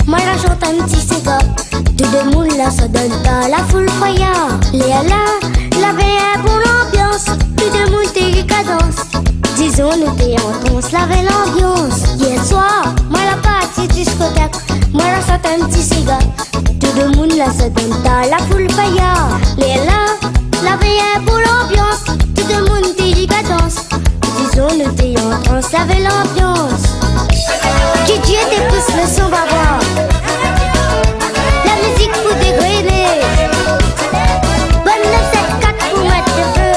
Moi la chante un petit cigare. Tout le monde là ça donne dans la foule fire. Léa la veille pour l'ambiance. Tout le monde t'es cadence. Disons nous t'es en transe, la veille l'ambiance. Hier soir, moi la partie discothèque. Moi la chante un petit cigare. Tout le monde là ça donne dans la foule fire. Léa la veille pour l'ambiance. Tout le monde t'es cadence. Disons nous t'es en transe, la veille l'ambiance. Dieu t'es pousse le son bavard. La musique pour dégrainer. Bonne 974 pour mettre le feu.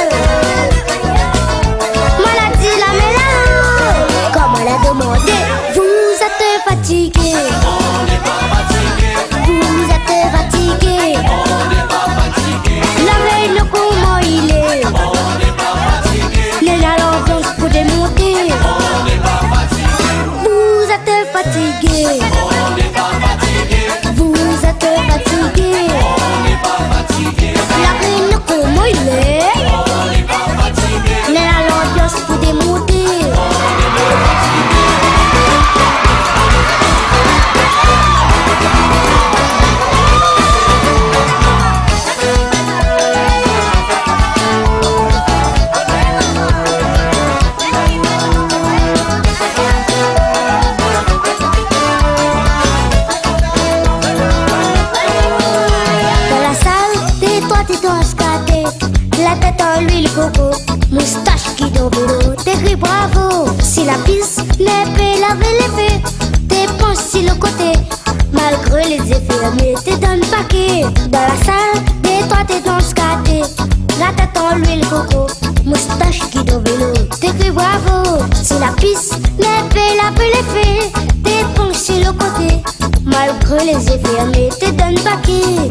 Maladie la mélange. Comme elle a demandé. Vous êtes fatigué. On n'est pas fatigué. Vous êtes fatigué. On n'est pas fatigué. La veille le comment il est. On n'est pas fatigué. Les l'ambiance pour démonter. On n'est pas fatigué. Vous êtes fatigué. On n'est pas fatigué. Vous êtes fatigué. On n'est pas fatigué. La veille le comment il est. On n'est pas fatigué. Les l'ambiance pour démonter. La tête en l'huile coco, moustache qui dans vélo, t'écris bravo. Si la piste n'est pas laver l'effet, t'es penché sur le côté. Malgré les effets, mais t'es dans le paquet. Dans la salle, des toi t'es dans ce quartier. La tête en l'huile coco, moustache qui dans vélo, t'écris bravo. Si la piste n'est pas laver l'effet, t'es penché sur le côté. Malgré les effets, mais t'es dans le paquet.